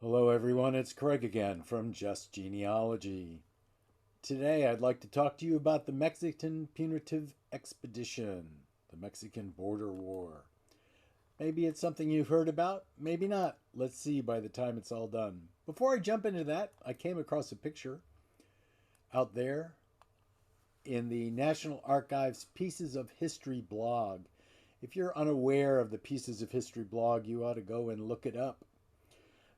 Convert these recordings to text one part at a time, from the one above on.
Hello, everyone. It's Craig again from Just Genealogy. Today, I'd like to talk to you about the Mexican Punitive Expedition, the Mexican Border War. Maybe it's something you've heard about, maybe not. Let's see by the time it's all done. Before I jump into that, I came across a picture out there in the National Archives Pieces of History blog. If you're unaware of the Pieces of History blog, you ought to go and look it up.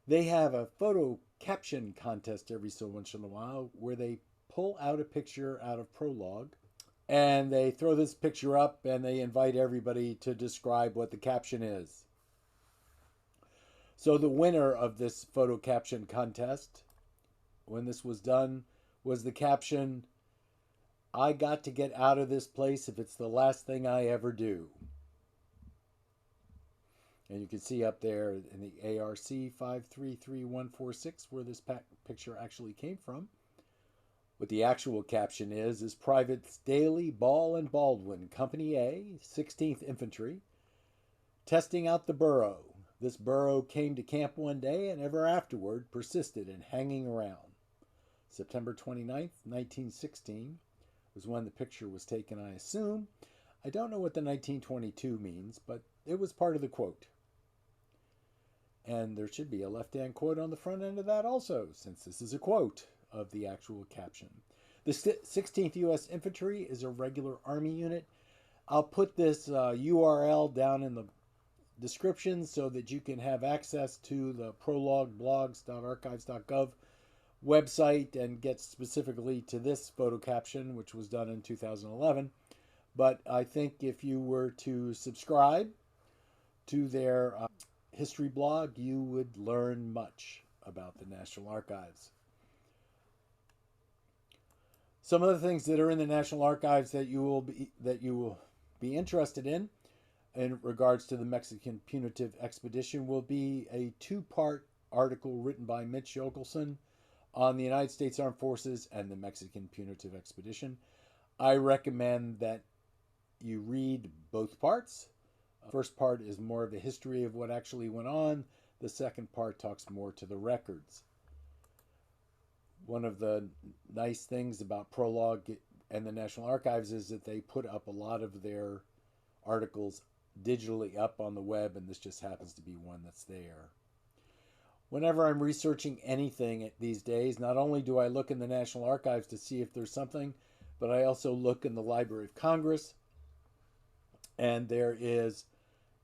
They have a photo caption contest every so once in a while where they pull out a picture out of Prologue and they throw this picture up and they invite everybody to describe what the caption is. So the winner of this photo caption contest, when this was done, was the caption, "I got to get out of this place if it's the last thing I ever do." And you can see up there in the ARC 533146 where this picture actually came from. What the actual caption is Privates Daly, Ball, and Baldwin, Company A, 16th Infantry, testing out the burro. This burro came to camp one day and ever afterward persisted in hanging around. September 29th, 1916 was when the picture was taken, I assume. I don't know what the 1922 means, but it was part of the quote. And there should be a left-hand quote on the front end of that also, since this is a quote of the actual caption. The 16th U.S. Infantry is a regular Army unit. I'll put this URL down in the description so that you can have access to the Prologue blogs.archives.gov website and get specifically to this photo caption, which was done in 2011. But I think if you were to subscribe to their history blog, you would learn much about the National Archives. Some of the things that are in the National Archives that you will be interested in regards to the Mexican Punitive Expedition will be a two-part article written by Mitch Yockelson on the United States Armed Forces and the Mexican Punitive Expedition. I recommend that you read both parts. First part is more of a history of what actually went on. The second part talks more to the records. One of the nice things about Prologue and the National Archives is that they put up a lot of their articles digitally up on the web, and this just happens to be one that's there. Whenever I'm researching anything these days, not only do I look in the National Archives to see if there's something, but I also look in the Library of Congress, and there is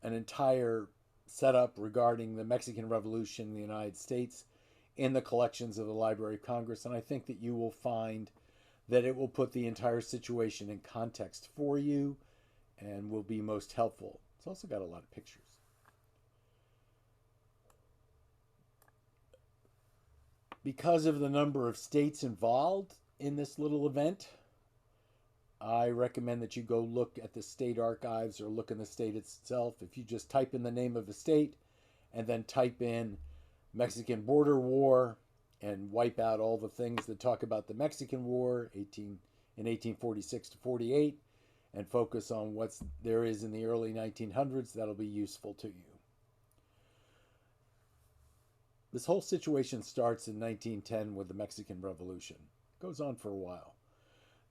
an entire setup regarding the Mexican Revolution in the United States in the collections of the Library of Congress, and I think that you will find that it will put the entire situation in context for you and will be most helpful. It's also got a lot of pictures. Because of the number of states involved in this little event, I recommend that you go look at the state archives or look in the state itself. If you just type in the name of the state and then type in Mexican Border War and wipe out all the things that talk about the Mexican War in 1846 to 48 and focus on what there is in the early 1900s, that'll be useful to you. This whole situation starts in 1910 with the Mexican Revolution. It goes on for a while.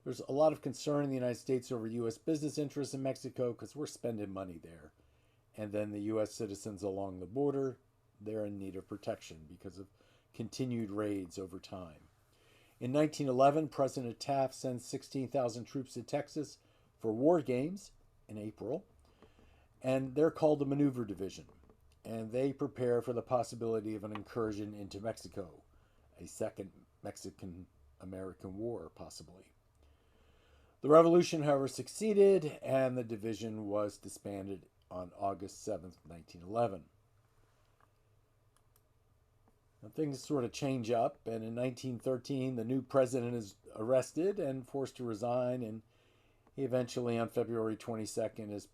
There's a lot of concern in the United States over U.S. business interests in Mexico because we're spending money there. And then the U.S. citizens along the border, they're in need of protection because of continued raids over time. In 1911, President Taft sends 16,000 troops to Texas for war games in April, and they're called the Maneuver Division. And they prepare for the possibility of an incursion into Mexico, a second Mexican-American War, possibly. The revolution, however, succeeded, and the division was disbanded on August 7th, 1911. Now, things sort of change up, and in 1913, the new president is arrested and forced to resign, and he eventually, on February 22nd,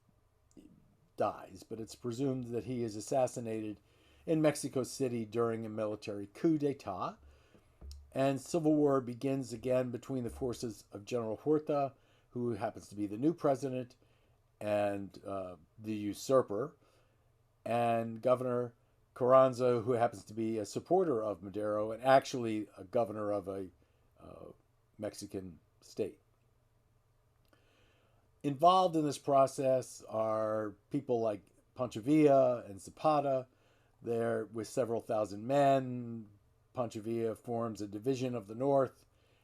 dies. But it's presumed that he is assassinated in Mexico City during a military coup d'etat. And civil war begins again between the forces of General Huerta, who happens to be the new president, and the usurper, and Governor Carranza, who happens to be a supporter of Madero and actually a governor of a Mexican state. Involved in this process are people like Pancho Villa and Zapata. They're with several thousand men. Pancho Villa forms a division of the North,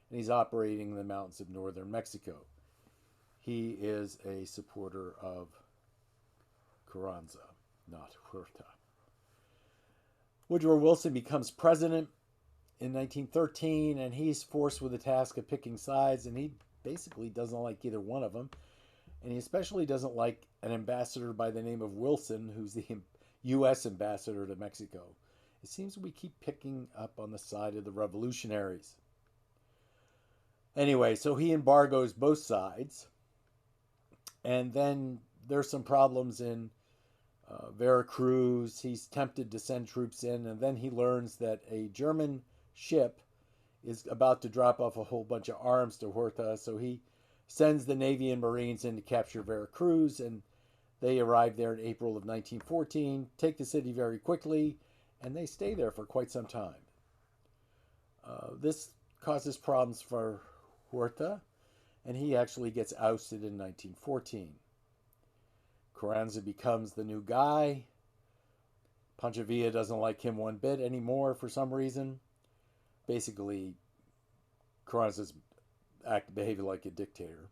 and he's operating in the mountains of northern Mexico. He is a supporter of Carranza, not Huerta. Woodrow Wilson becomes president in 1913, and he's forced with the task of picking sides, and he basically doesn't like either one of them. And he especially doesn't like an ambassador by the name of Wilson, who's the U.S. ambassador to Mexico. It seems we keep picking up on the side of the revolutionaries. Anyway, so he embargoes both sides. And then there's some problems in Veracruz. He's tempted to send troops in, and then he learns that a German ship is about to drop off a whole bunch of arms to Huerta, so he sends the Navy and Marines in to capture Veracruz, and they arrive there in April of 1914, take the city very quickly, and they stay there for quite some time. This causes problems for Huerta, and he actually gets ousted in 1914. Carranza becomes the new guy. Pancho Villa doesn't like him one bit anymore for some reason. Basically, Carranza's behaving like a dictator.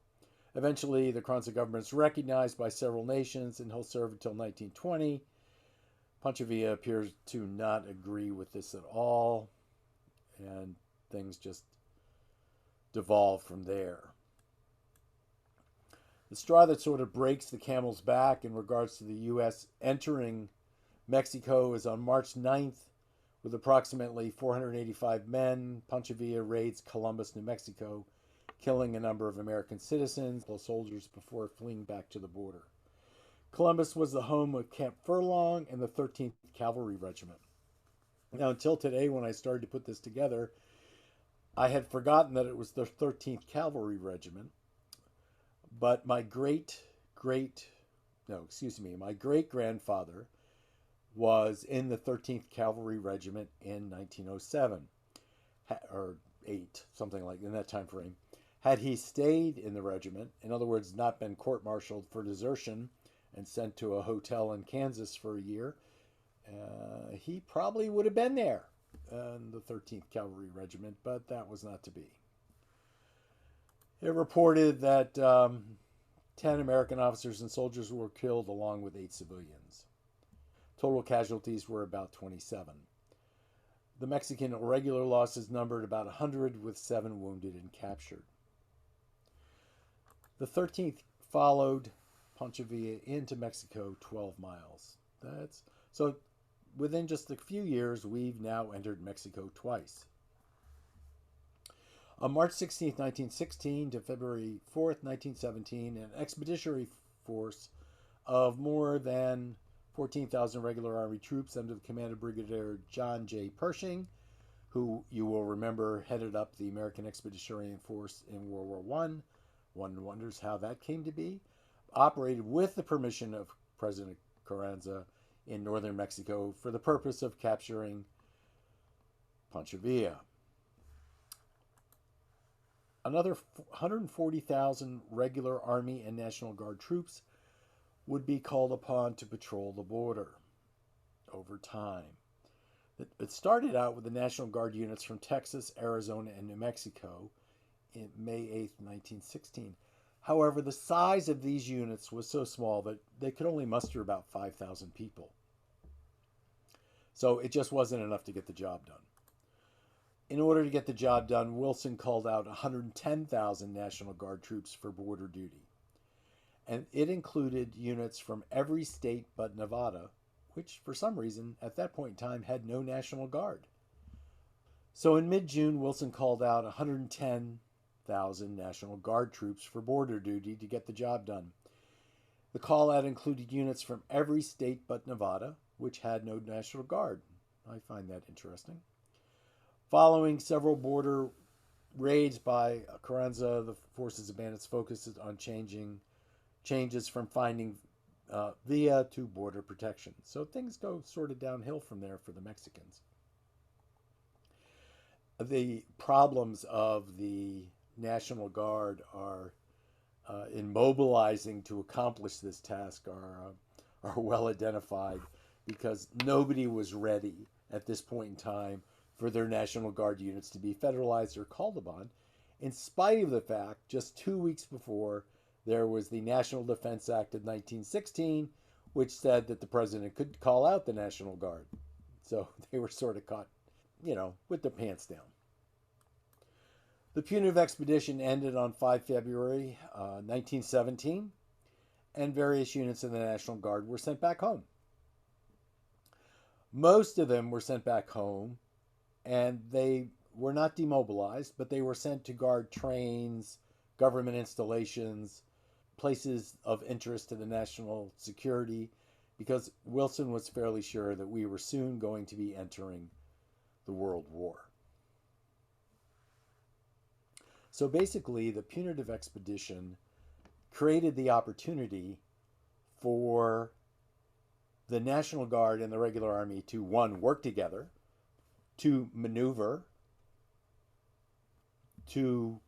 Eventually, the Carranza government is recognized by several nations, and he'll serve until 1920. Pancho Villa appears to not agree with this at all, and things just devolve from there. The straw that sort of breaks the camel's back in regards to the U.S. entering Mexico is on March 9th. With approximately 485 men, Pancho Villa raids Columbus, New Mexico, killing a number of American citizens, plus soldiers, before fleeing back to the border. Columbus was the home of Camp Furlong and the 13th Cavalry Regiment. Now, until today, when I started to put this together, I had forgotten that it was the 13th Cavalry Regiment. But my great-grandfather was in the 13th Cavalry Regiment in 1907, or 8, something like in that time frame. Had he stayed in the regiment, in other words, not been court-martialed for desertion and sent to a hotel in Kansas for a year, he probably would have been there in the 13th Cavalry Regiment, but that was not to be. It reported that 10 American officers and soldiers were killed, along with 8 civilians. Total casualties were about 27. The Mexican irregular losses numbered about 100, with 7 wounded and captured. The 13th followed Pancho Villa into Mexico 12 miles. So within just a few years, we've now entered Mexico twice. On March 16, 1916 to February 4, 1917, an expeditionary force of more than 14,000 regular Army troops under the command of Brigadier John J. Pershing, who you will remember headed up the American Expeditionary Force in World War I. One wonders how that came to be. Operated with the permission of President Carranza in northern Mexico for the purpose of capturing Pancho Villa. Another 140,000 regular Army and National Guard troops would be called upon to patrol the border over time. It started out with the National Guard units from Texas, Arizona, and New Mexico in May 8, 1916. However, the size of these units was so small that they could only muster about 5,000 people. So it just wasn't enough to get the job done. In order to get the job done, Wilson called out 110,000 National Guard troops for border duty. And it included units from every state but Nevada, which for some reason at that point in time had no National Guard. So in mid-June, Wilson called out 110,000 National Guard troops for border duty to get the job done. The call-out included units from every state but Nevada, which had no National Guard. I find that interesting. Following several border raids by Carranza, the forces abandoned its focus on changes from finding via to border protection. So things go sort of downhill from there for the Mexicans. The problems of the National Guard are in mobilizing to accomplish this task are well identified, because nobody was ready at this point in time for their National Guard units to be federalized or called upon, in spite of the fact just 2 weeks before there was the National Defense Act of 1916, which said that the president could call out the National Guard. So they were sort of caught, with their pants down. The Punitive Expedition ended on 5 February 1917, and various units of the National Guard were sent back home. Most of them were sent back home, and they were not demobilized, but they were sent to guard trains, government installations, places of interest to the national security, because Wilson was fairly sure that we were soon going to be entering the World War. So basically, the Punitive Expedition created the opportunity for the National Guard and the regular army to, one, work together, to maneuver, to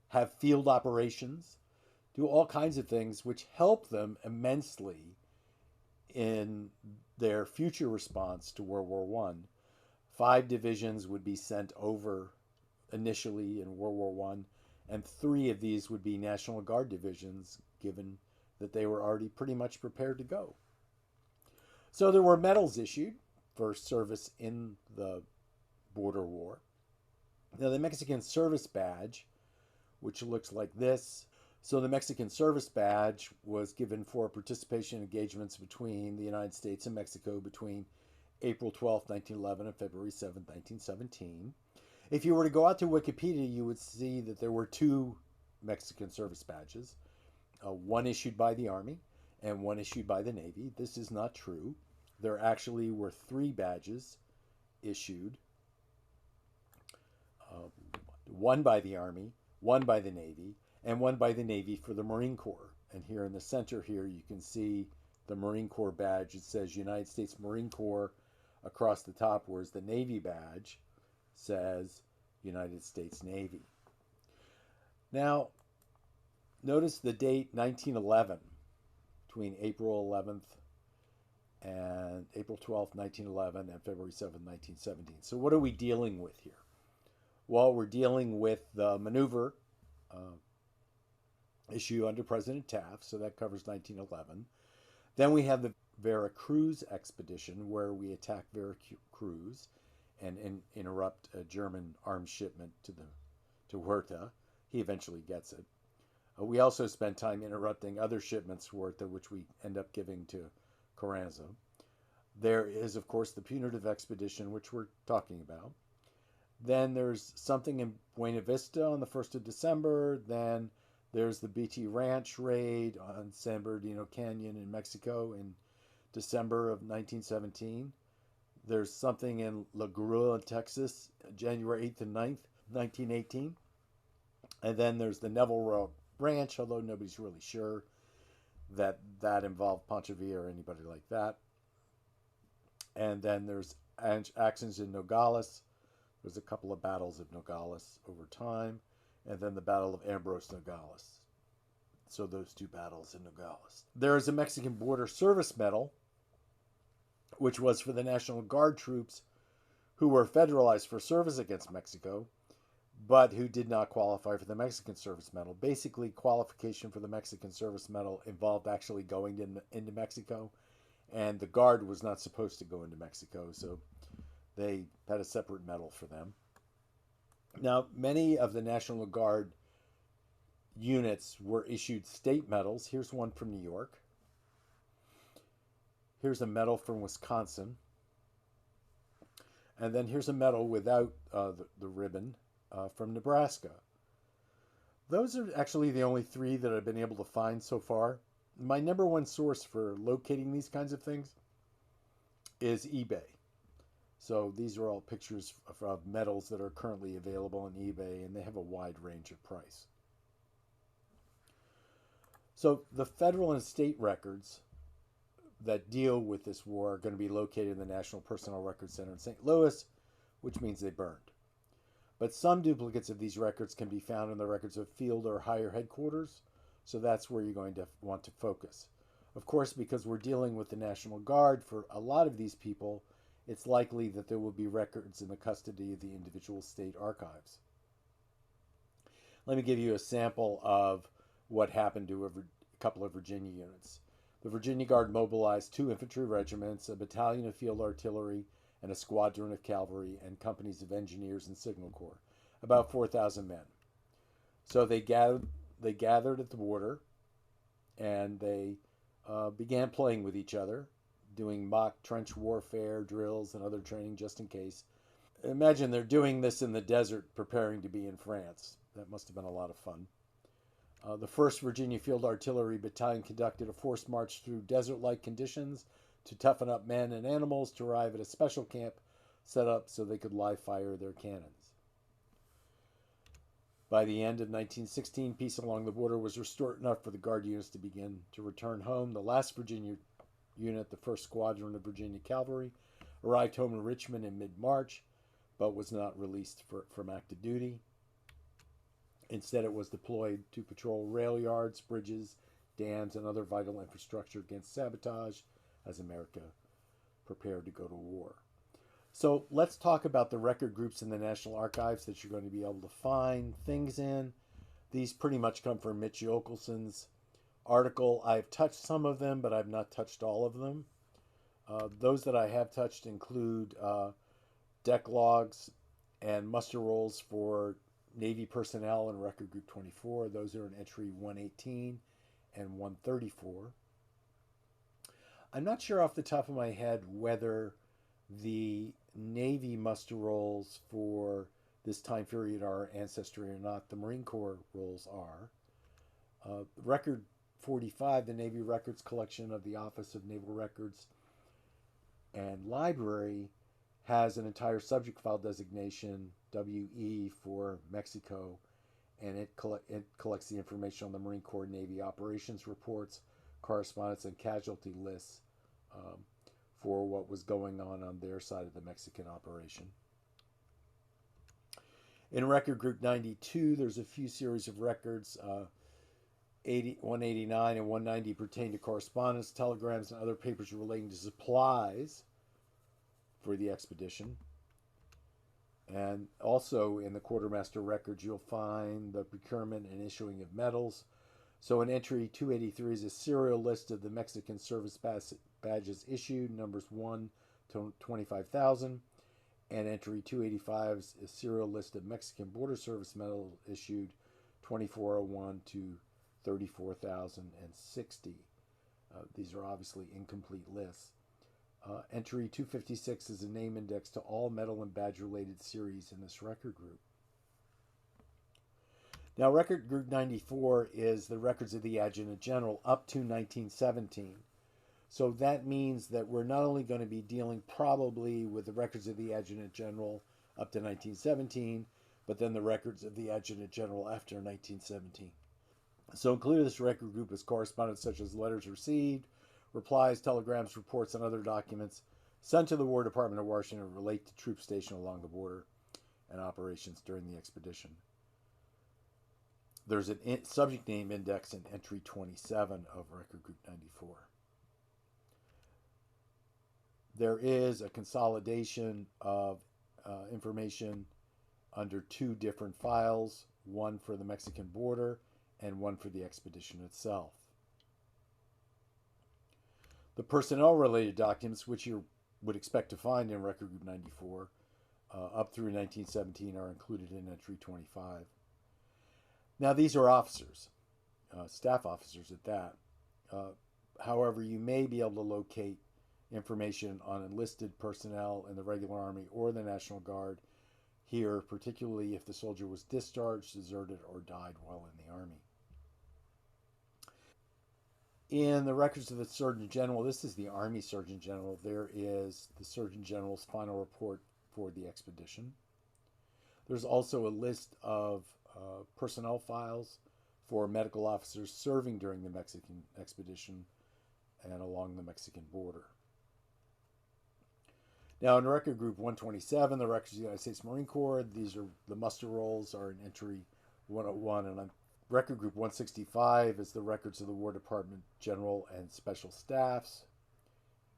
have field operations, do all kinds of things which help them immensely in their future response to World War I. 5 divisions would be sent over initially in World War I, and 3 of these would be National Guard divisions, given that they were already pretty much prepared to go. So there were medals issued for service in the border war. Now, the Mexican Service Badge, which looks like this. So the Mexican Service Badge was given for participation in engagements between the United States and Mexico between April 12, 1911 and February 7, 1917. If you were to go out to Wikipedia, you would see that there were 2 Mexican Service Badges, one issued by the Army and one issued by the Navy. This is not true. There actually were 3 badges issued, one by the Army, one by the Navy, and one by the Navy for the Marine Corps. And here in the center here, you can see the Marine Corps badge. It says United States Marine Corps across the top, whereas the Navy badge says United States Navy. Now, notice the date 1911, between April 11th and April 12th, 1911 and February 7th, 1917. So what are we dealing with here? Well, we're dealing with the maneuver issue under President Taft, so that covers 1911. Then we have the Veracruz expedition, where we attack Veracruz and interrupt a German arms shipment to Huerta. He eventually gets it. We also spend time interrupting other shipments to Huerta, which we end up giving to Carranza. There is, of course, the Punitive Expedition, which we're talking about. Then there's something in Buena Vista on the 1st of December. Then there's the BT Ranch raid on San Bernardino Canyon in Mexico in December of 1917. There's something in La Grua, Texas, January 8th and 9th, 1918. And then there's the Neville Ranch, although nobody's really sure that that involved Pancho Villa or anybody like that. And then there's actions in Nogales. There's a couple of battles of Nogales over time. And then the Battle of Ambrose Nogales. So those 2 battles in Nogales. There is a Mexican Border Service Medal, which was for the National Guard troops who were federalized for service against Mexico, but who did not qualify for the Mexican Service Medal. Basically, qualification for the Mexican Service Medal involved actually going into Mexico, and the Guard was not supposed to go into Mexico, so they had a separate medal for them. Now, many of the National Guard units were issued state medals. Here's one from New York. Here's a medal from Wisconsin. And then here's a medal without the ribbon from Nebraska. Those are actually the only 3 that I've been able to find so far. My number 1 source for locating these kinds of things is eBay. So these are all pictures of medals that are currently available on eBay, and they have a wide range of price. So the federal and state records that deal with this war are going to be located in the National Personnel Records Center in St. Louis, which means they burned. But some duplicates of these records can be found in the records of field or higher headquarters, so that's where you're going to want to focus. Of course, because we're dealing with the National Guard, for a lot of these people, it's likely that there will be records in the custody of the individual state archives. Let me give you a sample of what happened to a couple of Virginia units. The Virginia Guard mobilized 2 infantry regiments, a battalion of field artillery, and a squadron of cavalry, and companies of engineers and signal corps, about 4,000 men. So they gathered at the border, and they began playing with each other, doing mock trench warfare drills and other training just in case. Imagine they're doing this in the desert, preparing to be in France. That must have been a lot of fun. The 1st Virginia Field Artillery Battalion conducted a forced march through desert-like conditions to toughen up men and animals to arrive at a special camp set up so they could live fire their cannons. By the end of 1916, peace along the border was restored enough for the Guard units to begin to return home. The last Virginia unit, the 1st Squadron of Virginia Cavalry, arrived home in Richmond in mid-March, but was not released from active duty. Instead, it was deployed to patrol rail yards, bridges, dams, and other vital infrastructure against sabotage as America prepared to go to war. So let's talk about the record groups in the National Archives that you're going to be able to find things in. These pretty much come from Mitch Yochelsson's article. I've touched some of them, but I've not touched all of them. Those that I have touched include deck logs and muster rolls for Navy personnel in Record Group 24. Those are in entry 118 and 134. I'm not sure off the top of my head whether the Navy muster rolls for this time period are ancestry or not. The Marine Corps rolls are. Record 45, the Navy Records Collection of the Office of Naval Records and Library, has an entire subject file designation, WE, for Mexico, and it collects the information on the Marine Corps Navy operations reports, correspondence, and casualty lists for what was going on their side of the Mexican operation. In Record Group 92, there's a few series of records. 189 and 190 pertain to correspondence, telegrams, and other papers relating to supplies for the expedition. And also in the quartermaster records, you'll find the procurement and issuing of medals. So in entry 283 is a serial list of the Mexican service badges issued, numbers 1 to 25,000. And entry 285 is a serial list of Mexican border service medals issued, 2401 to 34,060. These are obviously incomplete lists. Entry 256 is a name index to all medal and badge related series in this record group. Now, Record Group 94 is the records of the Adjutant General up to 1917. So that means that we're not only going to be dealing probably with the records of the Adjutant General up to 1917, but then the records of the Adjutant General after 1917. So included in this record group is correspondence such as letters received, replies, telegrams, reports, and other documents sent to the War Department of Washington relate to troops stationed along the border and operations during the expedition. There's a subject name index in entry 27 of Record Group 94. There is a consolidation of information under 2 different files, one for the Mexican border and one for the expedition itself. The personnel-related documents, which you would expect to find in Record Group 94, up through 1917, are included in entry 25. Now, these are officers, staff officers at that. However, you may be able to locate information on enlisted personnel in the regular Army or the National Guard here, particularly if the soldier was discharged, deserted, or died while in the Army. In the records of the Surgeon General, this is the Army Surgeon General, there is the Surgeon General's final report for the expedition. There's also a list of personnel files for medical officers serving during the Mexican expedition and along the Mexican border. Now, in Record Group 127, the records of the United States Marine Corps, these are the muster rolls are in entry 101, and on Record Group 165 is the records of the War Department General and Special Staffs,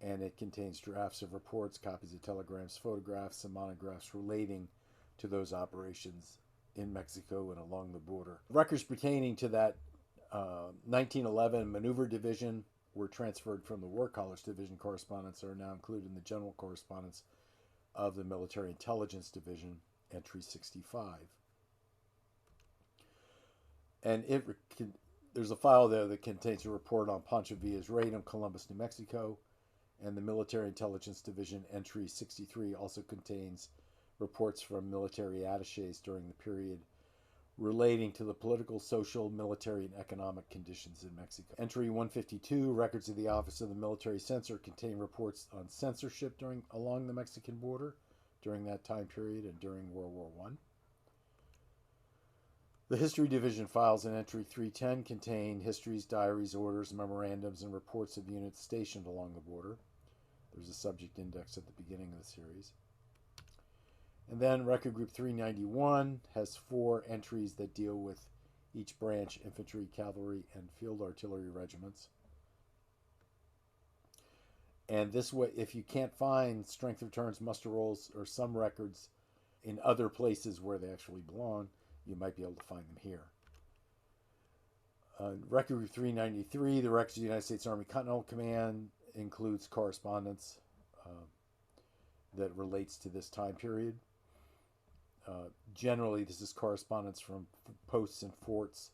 and it contains drafts of reports, copies of telegrams, photographs, and monographs relating to those operations in Mexico and along the border. Records pertaining to that 1911 Maneuver Division were transferred from the War College Division correspondence are now included in the general correspondence of the Military Intelligence Division, entry 65. And there's a file there that contains a report on Pancho Villa's raid on Columbus, New Mexico, and the Military Intelligence Division, entry 63, also contains reports from military attaches during the period relating to the political, social, military, and economic conditions in Mexico. Entry 152, records of the Office of the Military Censor, contain reports on censorship along the Mexican border during that time period and during World War I. The History Division files in entry 310 contain histories, diaries, orders, memorandums, and reports of units stationed along the border. There's a subject index at the beginning of the series. And then Record Group 391 has 4 entries that deal with each branch, infantry, cavalry, and field artillery regiments. And this way, if you can't find strength returns, muster rolls, or some records in other places where they actually belong, you might be able to find them here. Record Group 393, the records of the United States Army Continental Command, includes correspondence that relates to this time period. Generally, this is correspondence from posts and forts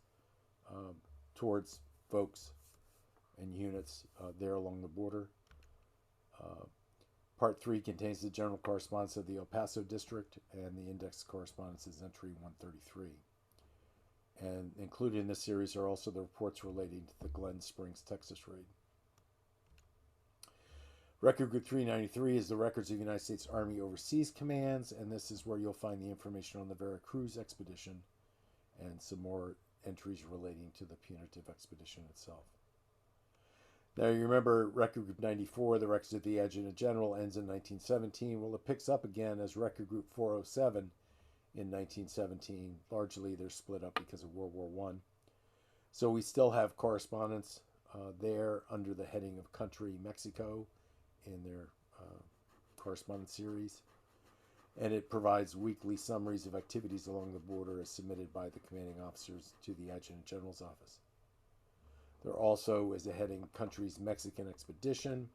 towards folks and units there along the border. Part 3 contains the general correspondence of the El Paso district, and the index correspondence is entry 133. And included in this series are also the reports relating to the Glen Springs, Texas raid. Record Group 393 is the records of the United States Army Overseas Commands, and this is where you'll find the information on the Veracruz expedition and some more entries relating to the punitive expedition itself. Now, you remember Record Group 94, the records of the Adjutant General, ends in 1917. Well, it picks up again as Record Group 407 in 1917. Largely, they're split up because of World War I. So we still have correspondence there under the heading of Country Mexico in their correspondence series. And it provides weekly summaries of activities along the border as submitted by the commanding officers to the Adjutant General's office. There also is a heading Country's Mexican Expedition,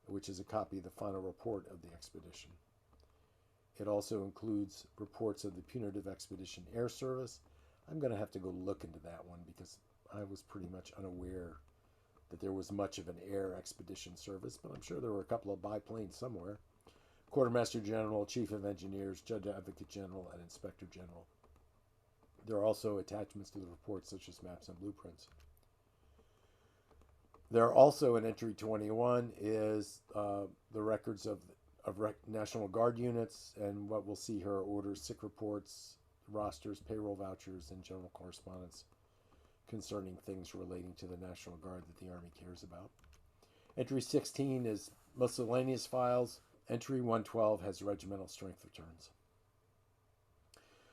which is a copy of the final report of the expedition. It also includes reports of the Punitive Expedition Air Service. I'm going to have to go look into that one because I was pretty much unaware that there was much of an air expedition service, but I'm sure there were a couple of biplanes somewhere. Quartermaster General, Chief of Engineers, Judge Advocate General, and Inspector General. There are also attachments to the reports such as maps and blueprints. There are also in entry 21 is the records of National Guard units, and what we'll see here are orders, sick reports, rosters, payroll vouchers, and general correspondence concerning things relating to the National Guard that the Army cares about. Entry 16 is miscellaneous files. Entry 112 has regimental strength returns.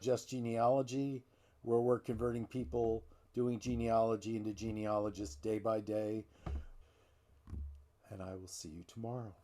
Just genealogy, where we're converting people doing genealogy into genealogists day by day. And I will see you tomorrow.